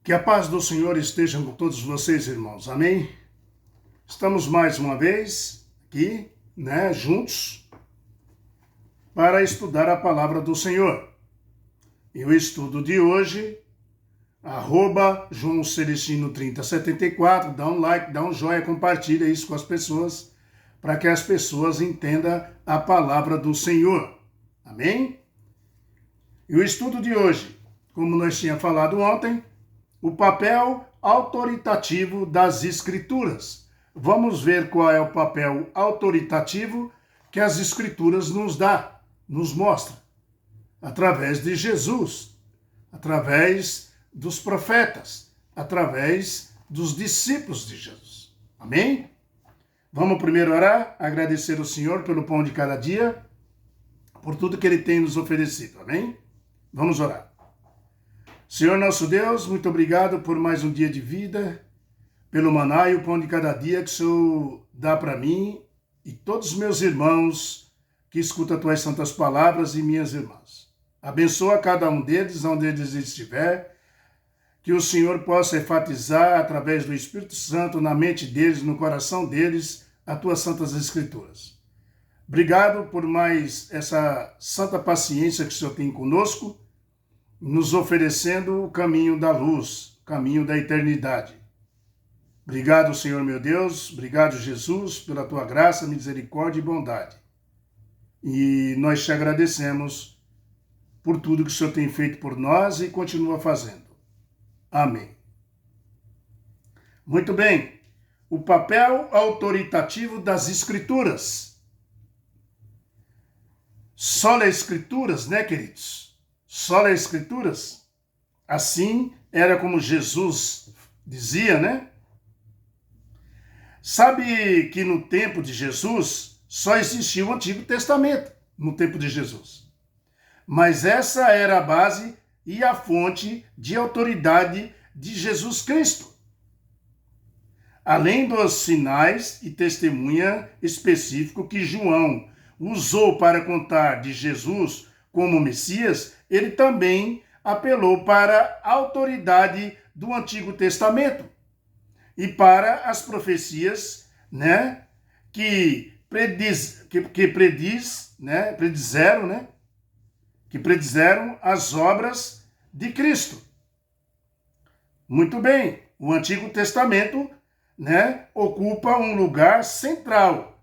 Que a paz do Senhor esteja com todos vocês, irmãos. Amém? Estamos mais uma vez aqui, juntos, para estudar a palavra do Senhor. E o estudo de hoje, @JoãoCelestino3074, dá um like, dá um joinha, compartilha isso com as pessoas, para que as pessoas entendam a palavra do Senhor. Amém? E o estudo de hoje, como nós tínhamos falado ontem, o papel autoritativo das Escrituras. Vamos ver qual é o papel autoritativo que as Escrituras nos mostra, através de Jesus, através dos profetas, através dos discípulos de Jesus. Amém? Vamos primeiro orar, agradecer ao Senhor pelo pão de cada dia, por tudo que Ele tem nos oferecido. Amém? Vamos orar. Senhor nosso Deus, muito obrigado por mais um dia de vida, pelo maná e o pão de cada dia que o Senhor dá para mim e todos os meus irmãos que escutam as tuas santas palavras e minhas irmãs. Abençoa cada um deles, onde eles estiver, que o Senhor possa enfatizar através do Espírito Santo na mente deles, no coração deles, as tuas santas escrituras. Obrigado por mais essa santa paciência que o Senhor tem conosco, nos oferecendo o caminho da luz, o caminho da eternidade. Obrigado, Senhor meu Deus, obrigado, Jesus, pela tua graça, misericórdia e bondade. E nós te agradecemos por tudo que o Senhor tem feito por nós e continua fazendo. Amém. Muito bem, o papel autoritativo das Escrituras. Sola Escrituras, queridos? Sola Escrituras, assim era como Jesus dizia, Sabe que no tempo de Jesus só existia o Antigo Testamento, no tempo de Jesus. Mas essa era a base e a fonte de autoridade de Jesus Cristo. Além dos sinais e testemunha específico que João usou para contar de Jesus como Messias, ele também apelou para a autoridade do Antigo Testamento e para as profecias, que predizeram as obras de Cristo. Muito bem, o Antigo Testamento, ocupa um lugar central,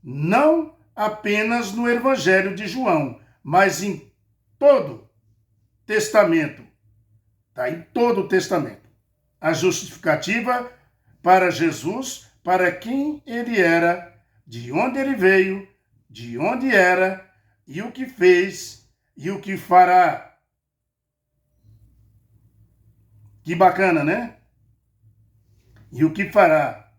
não apenas no Evangelho de João, mas em todo Testamento, em todo o Testamento. A justificativa para Jesus, para quem ele era, de onde ele veio, de onde era, e o que fez, e o que fará. Que bacana, E o que fará.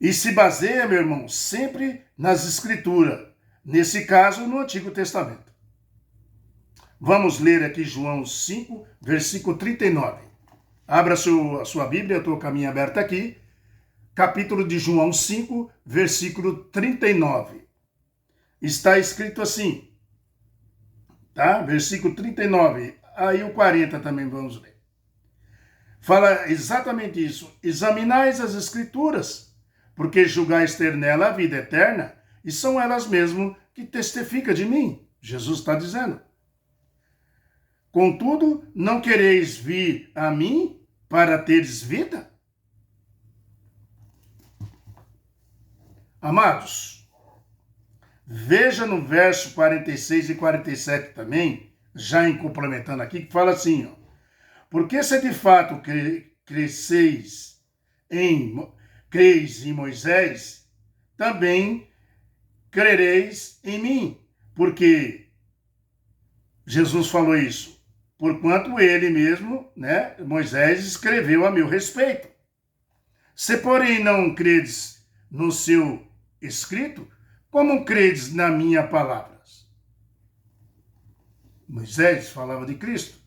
E se baseia, meu irmão, sempre nas Escrituras, nesse caso, no Antigo Testamento. Vamos ler aqui João 5, versículo 39. Abra a sua Bíblia, eu estou com a minha aberta aqui. Capítulo de João 5, versículo 39. Está escrito assim, Versículo 39. Aí o 40 também vamos ler. Fala exatamente isso. Examinais as Escrituras, porque julgais ter nela a vida eterna, e são elas mesmo que testificam de mim. Jesus está dizendo. Contudo, não quereis vir a mim para teres vida? Amados, veja no verso 46 e 47 também, já em complementando aqui, que fala assim, porque se de fato creis em Moisés, também crereis em mim, porque Jesus falou isso, porquanto ele mesmo, Moisés, escreveu a meu respeito. Se, porém, não credes no seu escrito, como credes na minha palavra? Moisés falava de Cristo.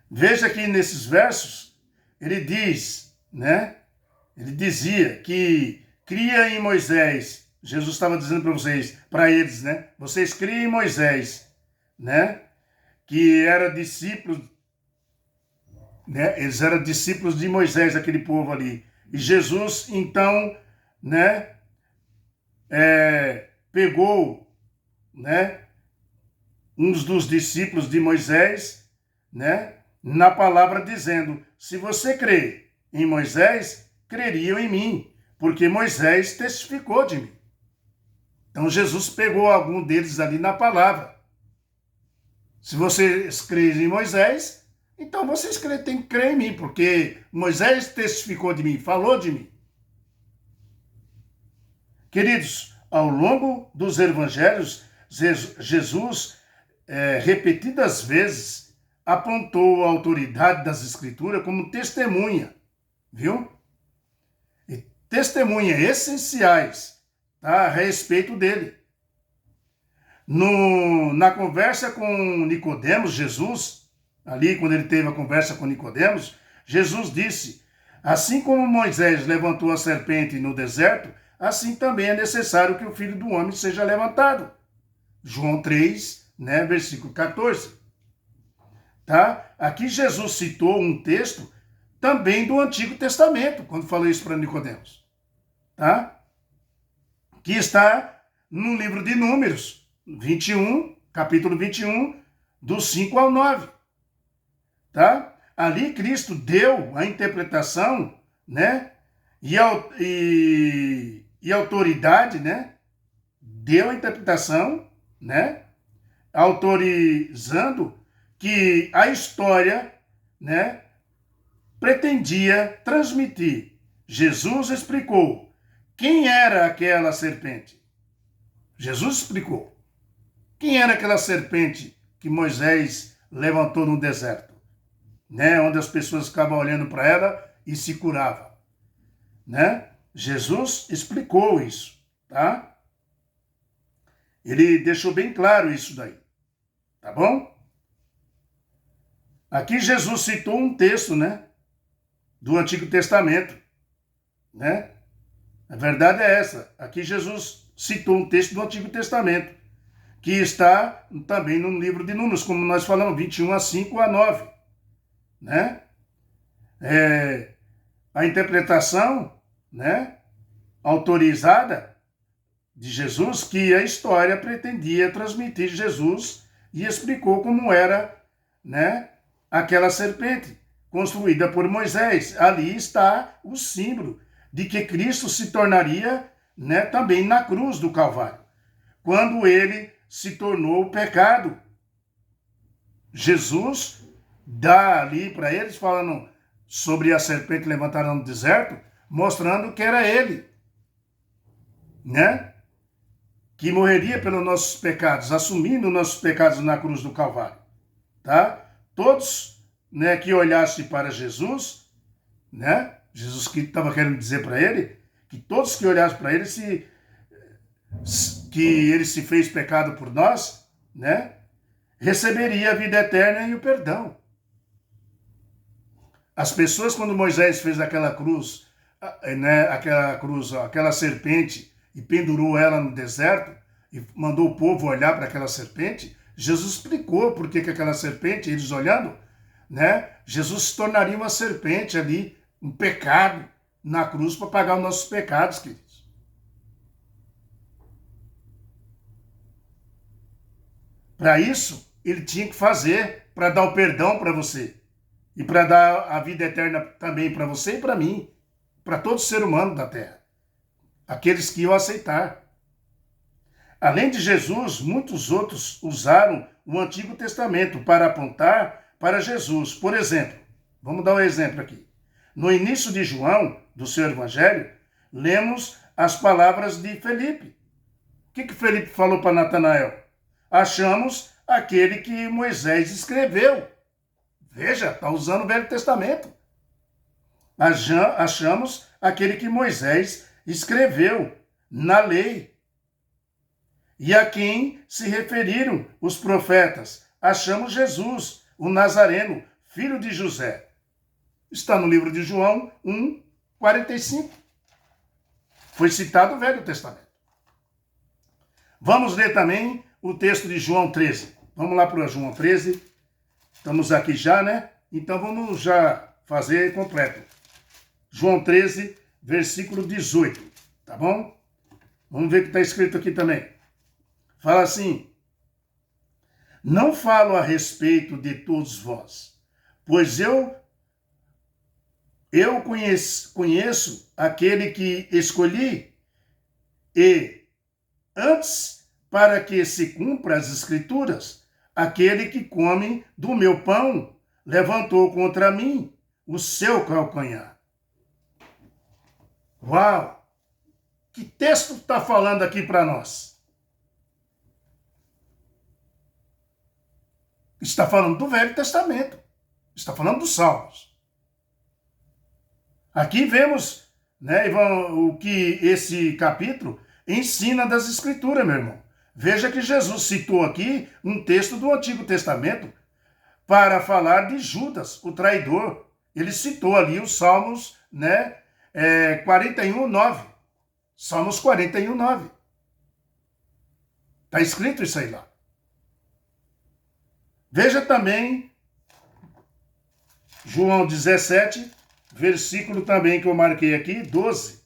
Veja que nesses versos, ele diz, Ele dizia que cria em Moisés. Jesus estava dizendo para eles, vocês criem em Moisés, que era discípulos, né? Eles eram discípulos de Moisés, aquele povo ali. E Jesus, então, né, pegou, né, uns dos discípulos de Moisés, né, na palavra dizendo: se você crê em Moisés, creriam em mim, porque Moisés testificou de mim. Então Jesus pegou algum deles ali na palavra. Se vocês creem em Moisés, então vocês têm que crer em mim, porque Moisés testificou de mim, falou de mim. Queridos, ao longo dos evangelhos, Jesus, repetidas vezes, apontou a autoridade das Escrituras como testemunha, viu? E testemunhas essenciais, tá, a respeito dele. Na conversa com Nicodemos, Jesus, ali quando ele teve a conversa com Nicodemos, Jesus disse: assim como Moisés levantou a serpente no deserto, assim também é necessário que o Filho do Homem seja levantado. João 3, né, versículo 14. Tá? Aqui Jesus citou um texto também do Antigo Testamento, quando falou isso para Nicodemos. Tá? Que está no livro de Números, 21, capítulo 21, do 5 ao 9. Tá? Ali Cristo deu a interpretação, né? E autoridade, né? Deu a interpretação, né? Autorizando que a história, né, pretendia transmitir. Jesus explicou quem era aquela serpente. Jesus explicou quem era aquela serpente que Moisés levantou no deserto, né, onde as pessoas ficavam olhando para ela e se curavam, né? Jesus explicou isso, tá? Ele deixou bem claro isso daí, tá bom? Aqui Jesus citou um texto, né, do Antigo Testamento, né? A verdade é essa. Aqui Jesus citou um texto do Antigo Testamento, que está também no livro de Números, como nós falamos, 21 a 5 a 9, né? A interpretação, né, autorizada de Jesus, que a história pretendia transmitir Jesus, e explicou como era, né, aquela serpente construída por Moisés. Ali está o símbolo de que Cristo se tornaria, né, também na cruz do Calvário, quando ele se tornou o pecado. Jesus dá ali para eles, falando sobre a serpente levantada no deserto, mostrando que era ele, né, que morreria pelos nossos pecados, assumindo nossos pecados na cruz do Calvário, tá? Todos, né, que olhassem para Jesus, né, Jesus que estava querendo dizer para ele, que todos que olhassem para ele, que ele se fez pecado por nós, né, receberia a vida eterna e o perdão. As pessoas, quando Moisés fez aquela cruz, né, aquela serpente, e pendurou ela no deserto, e mandou o povo olhar para aquela serpente, Jesus explicou por que aquela serpente, eles olhando, né, Jesus se tornaria uma serpente ali, um pecado na cruz para pagar os nossos pecados, queridos. Para isso, ele tinha que fazer, para dar o perdão para você. E para dar a vida eterna também para você e para mim, para todo ser humano da terra. Aqueles que iam aceitar. Além de Jesus, muitos outros usaram o Antigo Testamento para apontar para Jesus. Por exemplo, vamos dar um exemplo aqui. No início de João, do seu evangelho, lemos as palavras de Felipe. O que Felipe falou para Natanael? Achamos aquele que Moisés escreveu. Veja, está usando o Velho Testamento. Achamos aquele que Moisés escreveu na lei. E a quem se referiram os profetas? Achamos Jesus, o Nazareno, filho de José. Está no livro de João 1, 45. Foi citado o Velho Testamento. Vamos ler também o texto de João 13. Vamos lá para João 13, Estamos aqui já, né? Então vamos já fazer completo. João 13, versículo 18, tá bom? Vamos ver o que está escrito aqui também. Fala assim: não falo a respeito de todos vós, pois eu conheço aquele que escolhi, e antes, para que se cumpra as Escrituras, aquele que come do meu pão levantou contra mim o seu calcanhar. Uau! Que texto está falando aqui para nós? Está falando do Velho Testamento. Está falando dos Salmos. Aqui vemos, né, o que esse capítulo ensina das Escrituras, meu irmão. Veja que Jesus citou aqui um texto do Antigo Testamento para falar de Judas, o traidor. Ele citou ali os Salmos, né, 41:9. Salmos 41:9. Está escrito isso aí lá. Veja também João 17, versículo também que eu marquei aqui, 12.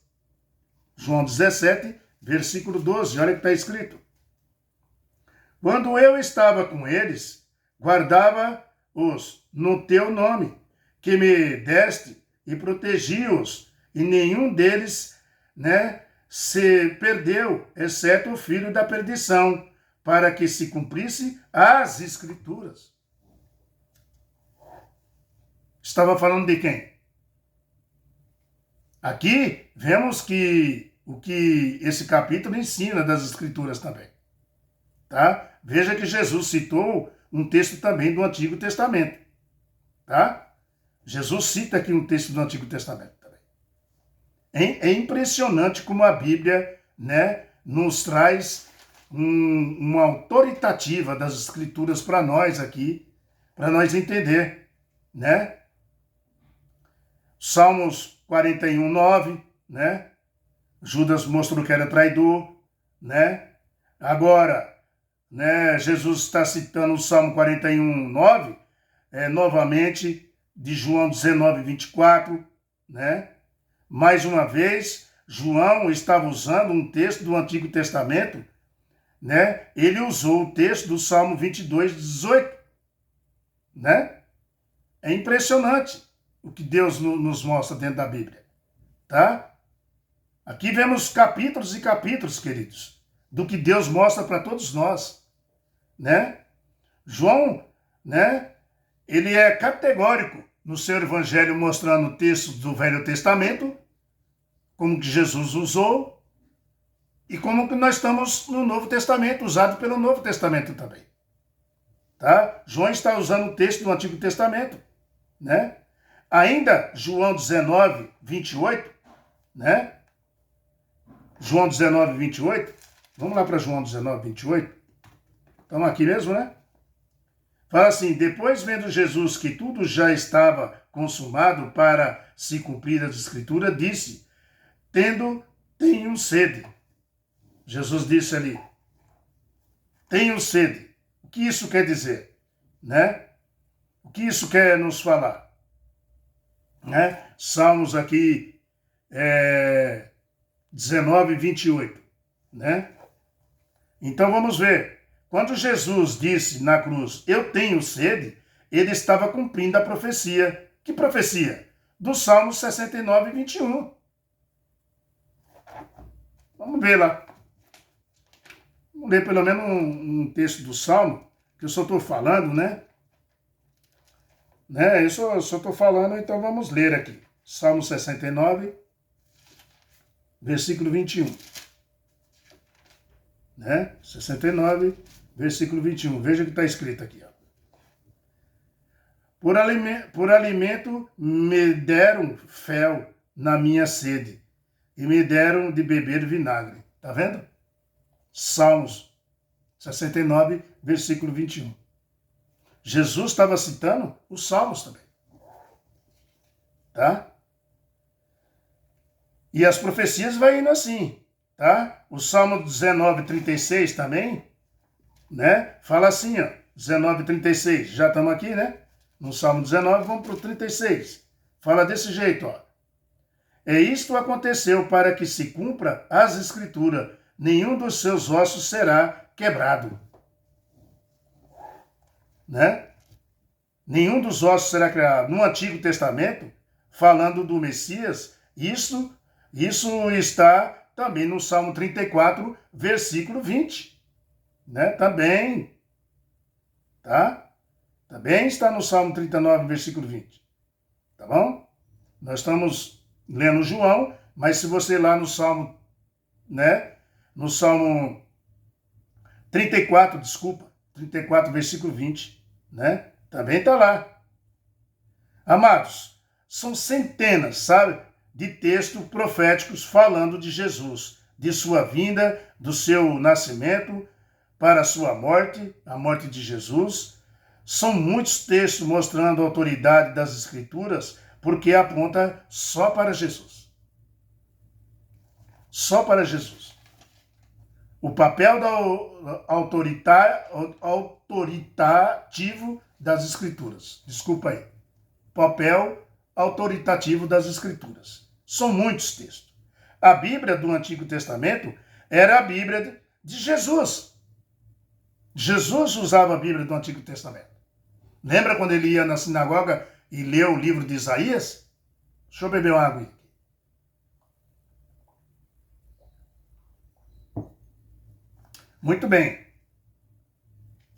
João 17, versículo 12. Olha o que está escrito. Quando eu estava com eles, guardava-os no teu nome, que me deste, e protegi-os, e nenhum deles, né, se perdeu, exceto o filho da perdição, para que se cumprisse as Escrituras. Estava falando de quem? Aqui vemos que o que esse capítulo ensina das Escrituras também. Tá? Veja que Jesus citou um texto também do Antigo Testamento. Tá? Jesus cita aqui um texto do Antigo Testamento também. É impressionante como a Bíblia, né, nos traz uma autoritativa das Escrituras para nós aqui, para nós entender, né? Salmos 41:9, né? Judas mostrou que era traidor, né? Agora, né, Jesus está citando o Salmo 41:9, novamente, de João 19:24, né? Mais uma vez, João estava usando um texto do Antigo Testamento, né? Ele usou o texto do Salmo 22:18, né? É impressionante o que Deus nos mostra dentro da Bíblia, tá? Aqui vemos capítulos e capítulos, queridos, do que Deus mostra para todos nós, né? João, né, ele é categórico no seu evangelho, mostrando textos do Velho Testamento, como que Jesus usou, e como que nós estamos no Novo Testamento, usado pelo Novo Testamento também. Tá? João está usando o texto do Antigo Testamento, né? Ainda João 19:28, né? João 19:28. Vamos lá para João 19:28. Estamos aqui mesmo, né? Fala assim: depois vendo Jesus que tudo já estava consumado para se cumprir as Escrituras, disse: tenho sede. Jesus disse ali: tenho sede. O que isso quer dizer? Né? O que isso quer nos falar? Né? Salmos aqui 19:28. Né? Então vamos ver. Quando Jesus disse na cruz, eu tenho sede, ele estava cumprindo a profecia. Que profecia? Do Salmo 69:21. Vamos ver lá. Vamos ler pelo menos um texto do Salmo, que eu só estou falando, né? Eu só estou falando, então vamos ler aqui. Salmo 69, versículo 21. Né? 69, versículo 21. Veja o que está escrito aqui. Ó. Por alimento me deram fel na minha sede, e me deram de beber vinagre. Está vendo? Salmos 69, versículo 21. Jesus estava citando os Salmos também. Tá? E as profecias vai indo assim, tá? O Salmo 19:36 também, né? Fala assim, ó, 19:36, já estamos aqui, né? no Salmo 19, vamos para o 36. Fala desse jeito, ó. E isto aconteceu para que se cumpra as Escrituras, nenhum dos seus ossos será quebrado. Né? Nenhum dos ossos será quebrado. No Antigo Testamento, falando do Messias, isso está também no Salmo 34, versículo 20. Né? Também. Tá? Também está no Salmo 39, versículo 20. Tá bom? Nós estamos lendo João, mas se você ir lá no Salmo, né? No Salmo 34, 34, versículo 20, né? Também está lá. Amados, são centenas, sabe, de textos proféticos falando de Jesus, de sua vinda, do seu nascimento para a sua morte, a morte de Jesus. São muitos textos mostrando a autoridade das Escrituras, porque aponta só para Jesus. Só para Jesus. O papel autoritativo das Escrituras. Desculpa aí. Papel autoritativo das Escrituras. São muitos textos. A Bíblia do Antigo Testamento era a Bíblia de Jesus. Jesus usava a Bíblia do Antigo Testamento. Lembra quando ele ia na sinagoga e leu o livro de Isaías? Deixa eu beber uma água aqui. Muito bem.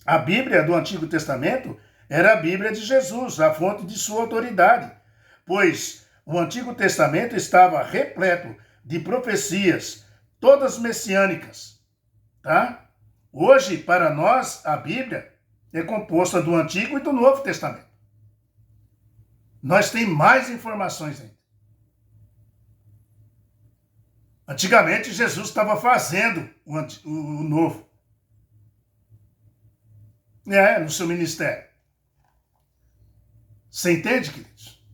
A Bíblia do Antigo Testamento era a Bíblia de Jesus, a fonte de sua autoridade, pois o Antigo Testamento estava repleto de profecias, todas messiânicas, tá? Hoje, para nós, a Bíblia é composta do Antigo e do Novo Testamento. Nós temos mais informações ainda. Antigamente, Jesus estava fazendo o Novo. No seu ministério. Você entende, queridos?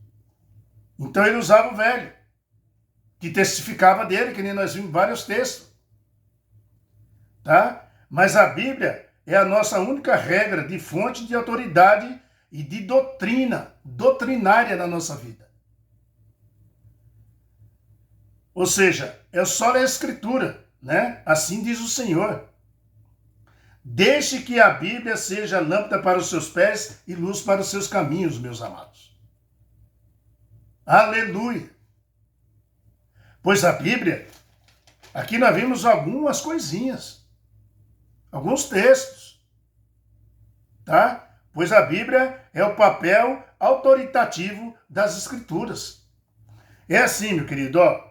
Então ele usava o Velho, que testificava dele, que nem nós vimos vários textos. Tá? Mas a Bíblia é a nossa única regra de fonte de autoridade e de doutrinária na nossa vida. Ou seja, é só a Escritura, né? Assim diz o Senhor. Deixe que a Bíblia seja lâmpada para os seus pés e luz para os seus caminhos, meus amados. Aleluia! Pois a Bíblia, aqui nós vimos algumas coisinhas, alguns textos, tá? Pois a Bíblia é o papel autoritativo das Escrituras. É assim, meu querido, ó.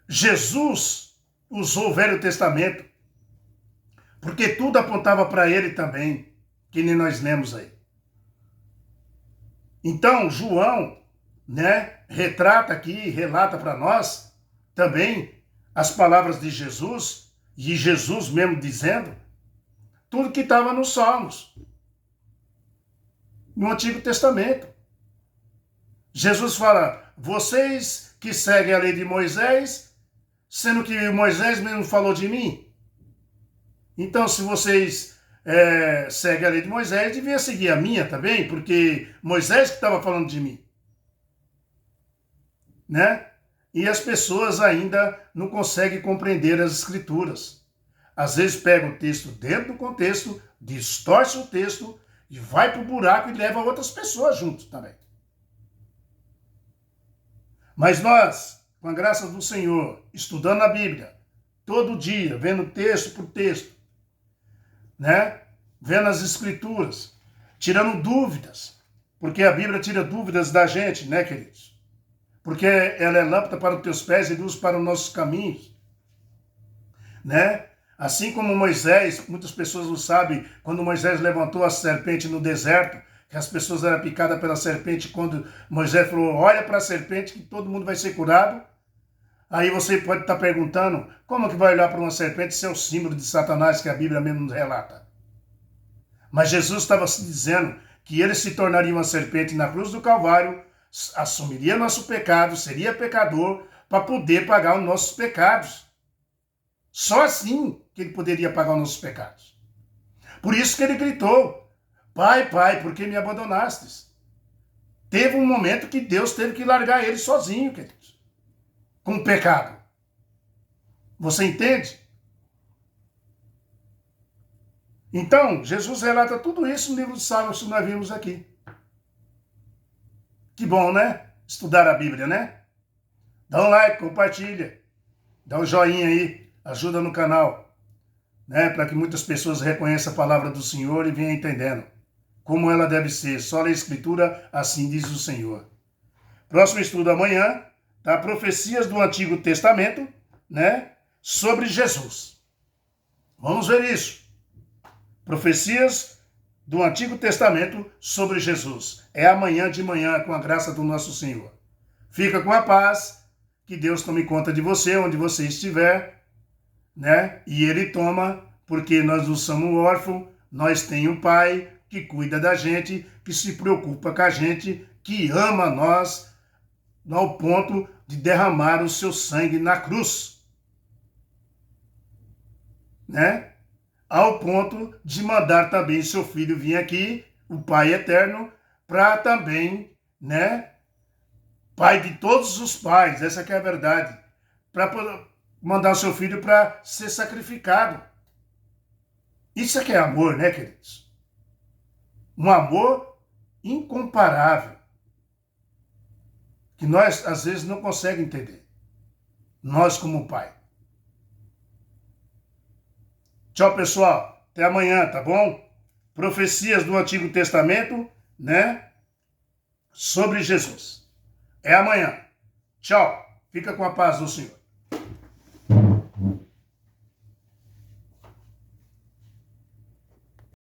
Jesus usou o Velho Testamento, porque tudo apontava para ele também, que nem nós lemos aí. Então, João, né, retrata aqui, relata para nós também as palavras de Jesus, e Jesus mesmo dizendo, tudo que estava nos Salmos, no Antigo Testamento. Jesus fala, vocês que seguem a lei de Moisés, sendo que Moisés mesmo falou de mim. Então, se vocês seguem a lei de Moisés, devia seguir a minha também, porque Moisés que estava falando de mim. Né? E as pessoas ainda não conseguem compreender as Escrituras. Às vezes pega o texto dentro do contexto, distorce o texto e vai para o buraco e leva outras pessoas junto também. Mas nós, com a graça do Senhor, estudando a Bíblia, todo dia, vendo texto por texto, né? Vendo as Escrituras, tirando dúvidas, porque a Bíblia tira dúvidas da gente, né, queridos? Porque ela é lâmpada para os teus pés e luz para os nossos caminhos, né? Assim como Moisés, muitas pessoas não sabem, quando Moisés levantou a serpente no deserto, que as pessoas eram picadas pela serpente, quando Moisés falou, olha para a serpente que todo mundo vai ser curado. Aí você pode estar perguntando, como que vai olhar para uma serpente se é o símbolo de Satanás que a Bíblia mesmo nos relata? Mas Jesus estava se dizendo que ele se tornaria uma serpente na cruz do Calvário, assumiria nosso pecado, seria pecador, para poder pagar os nossos pecados. Só assim que ele poderia pagar os nossos pecados. Por isso que ele gritou, Pai, pai, por que me abandonastes? Teve um momento que Deus teve que largar ele sozinho, queridos, com o pecado. Você entende? Então, Jesus relata tudo isso no livro dos Salmos que nós vimos aqui. Que bom, né? Estudar a Bíblia, né? Dá um like, compartilha, dá um joinha aí, ajuda no canal, né? Para que muitas pessoas reconheçam a palavra do Senhor e venham entendendo como ela deve ser. Só a Escritura, assim diz o Senhor. Próximo estudo amanhã, tá? Profecias do Antigo Testamento, né? Sobre Jesus. Vamos ver isso. Profecias do Antigo Testamento sobre Jesus. É amanhã de manhã, com a graça do nosso Senhor. Fica com a paz, que Deus tome conta de você, onde você estiver, né? E Ele toma, porque nós não somos órfãos, nós temos um Pai que cuida da gente, que se preocupa com a gente, que ama nós, ao ponto de derramar o seu sangue na cruz, né? Ao ponto de mandar também seu filho vir aqui, o Pai eterno, para também, né? Pai de todos os pais, essa que é a verdade, para mandar o seu filho para ser sacrificado. Isso é que é amor, né, queridos? Um amor incomparável, que nós, às vezes, não conseguimos entender. Nós, como pai. Tchau, pessoal. Até amanhã, tá bom? Profecias do Antigo Testamento, né? Sobre Jesus. É amanhã. Tchau. Fica com a paz do Senhor.